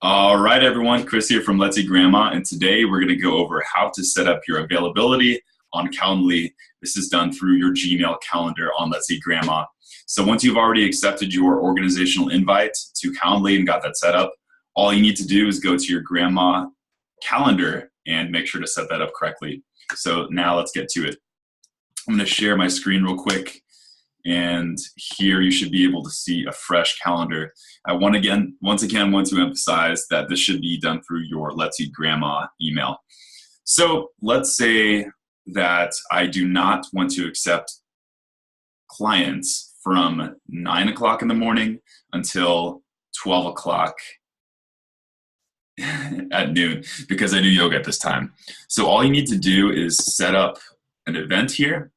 All right, everyone. Chris here from Let's Eat Grandma, and today we're going to go over how to set up your availability on Calendly. This is done through your Gmail calendar on Let's Eat Grandma. So once you've already accepted your organizational invite to Calendly and got that set up, all you need to do is go to your grandma calendar and make sure to set that up correctly. So now let's get to it. I'm going to share my screen real quick. And here you should be able to see a fresh calendar. I once again want to emphasize that this should be done through your Let's Eat Grandma email. So let's say that I do not want to accept clients from 9 o'clock in the morning until 12 o'clock at noon because I do yoga at this time. So all you need to do is set up an event here.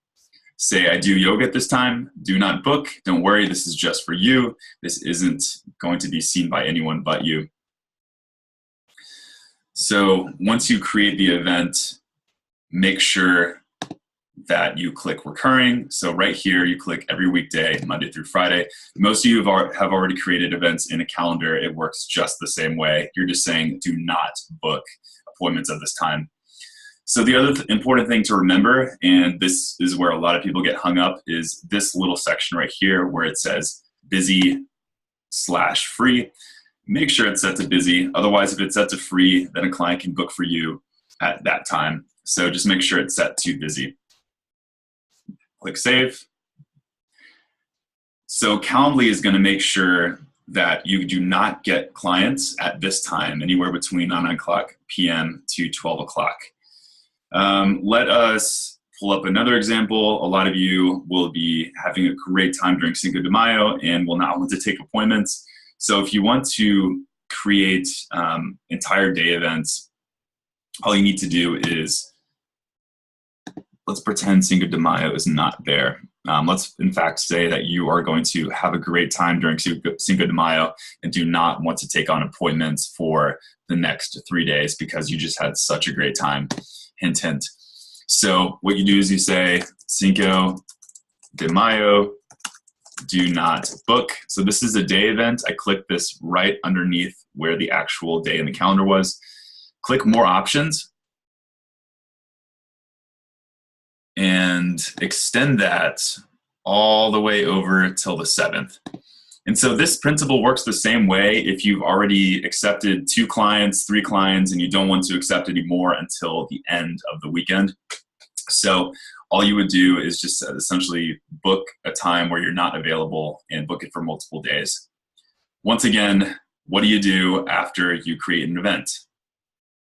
Say, I do yoga at this time, do not book, don't worry, this is just for you. This isn't going to be seen by anyone but you. So once you create the event, make sure that you click recurring. So right here, you click every weekday, Monday through Friday. Most of you have already created events in a calendar. It works just the same way. You're just saying, do not book appointments at this time. So the other important thing to remember, and this is where a lot of people get hung up, is this little section right here where it says busy/free. Make sure it's set to busy. Otherwise, if it's set to free, then a client can book for you at that time. So just make sure it's set to busy. Click save. So Calendly is going to make sure that you do not get clients at this time, anywhere between 9 o'clock p.m. to 12 o'clock. Let us pull up another example. A lot of you will be having a great time during Cinco de Mayo and will not want to take appointments. So if you want to create entire day events, all you need to do is, let's pretend Cinco de Mayo is not there. Let's in fact say that you are going to have a great time during Cinco de Mayo and do not want to take on appointments for the next 3 days because you just had such a great time. Hint, hint. So what you do is you say, Cinco de Mayo, do not book. So this is a day event. I click this right underneath where the actual day in the calendar was. Click more options and extend that all the way over till the 7th. And so this principle works the same way if you've already accepted 2 clients, 3 clients, and you don't want to accept any more until the end of the weekend. So all you would do is just essentially book a time where you're not available and book it for multiple days. Once again, what do you do after you create an event?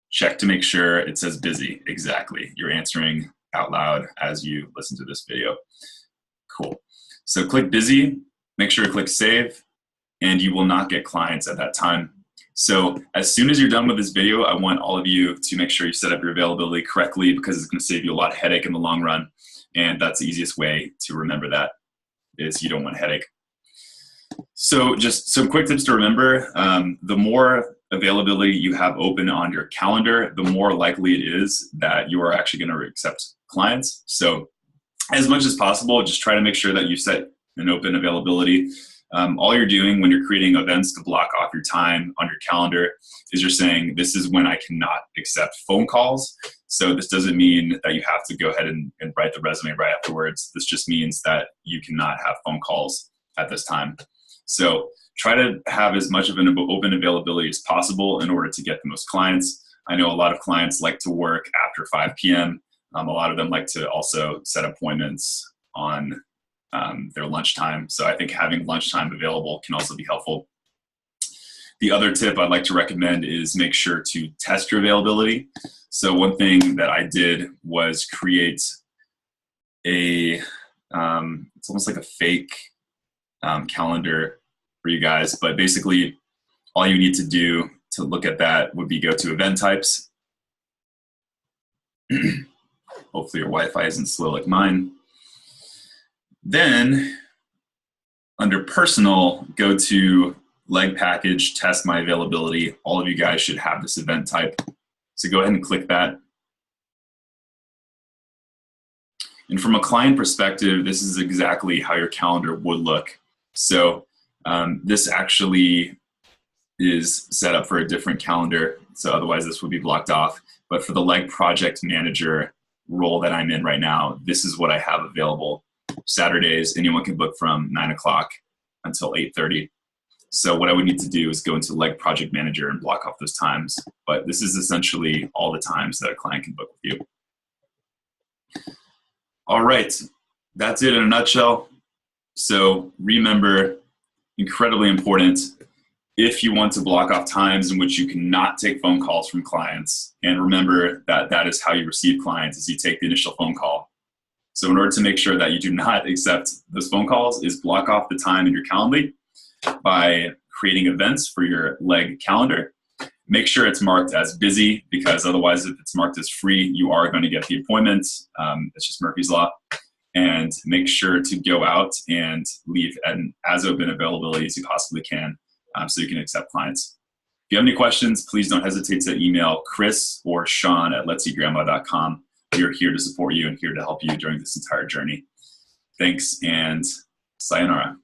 Check to make sure it says busy. Exactly. You're answering out loud as you listen to this video. Cool. So click busy. Make sure to click save, and you will not get clients at that time. So as soon as you're done with this video, I want all of you to make sure you set up your availability correctly because it's going to save you a lot of headache in the long run. And that's the easiest way to remember that is you don't want headache. So just some quick tips to remember. The more availability you have open on your calendar, the more likely it is that you are actually going to accept clients. So as much as possible, just try to make sure that you set an open availability. All you're doing when you're creating events to block off your time on your calendar is you're saying, this is when I cannot accept phone calls. So this doesn't mean that you have to go ahead and write the resume right afterwards. This just means that you cannot have phone calls at this time. So try to have as much of an open availability as possible in order to get the most clients. I know a lot of clients like to work after 5 p.m. A lot of them like to also set appointments on their lunchtime. So I think having lunchtime available can also be helpful. The other tip I'd like to recommend is make sure to test your availability. So one thing that I did was create a, it's almost like a fake calendar for you guys, but basically all you need to do to look at that would be go to event types. Hopefully your Wi-Fi isn't slow like mine. Then under personal, go to leg package, test my availability. All of you guys should have this event type. So go ahead and click that. And from a client perspective, this is exactly how your calendar would look. So this actually is set up for a different calendar, so otherwise this would be blocked off. But for the leg project manager role that I'm in right now, this is what I have available. Saturdays, anyone can book from 9 o'clock until 8:30. So what I would need to do is go into leg project manager and block off those times. But this is essentially all the times that a client can book with you. All right, that's it in a nutshell. So remember, incredibly important, if you want to block off times in which you cannot take phone calls from clients, and remember that that is how you receive clients, is you take the initial phone call. So in order to make sure that you do not accept those phone calls, is block off the time in your Calendly by creating events for your leg calendar. Make sure it's marked as busy, because otherwise if it's marked as free, you are going to get the appointment. It's just Murphy's Law. And make sure to go out and leave an as open availability as you possibly can, so you can accept clients. If you have any questions, please don't hesitate to email Chris or Sean at let'sseegrandma.com. We are here to support you and here to help you during this entire journey. Thanks, and sayonara.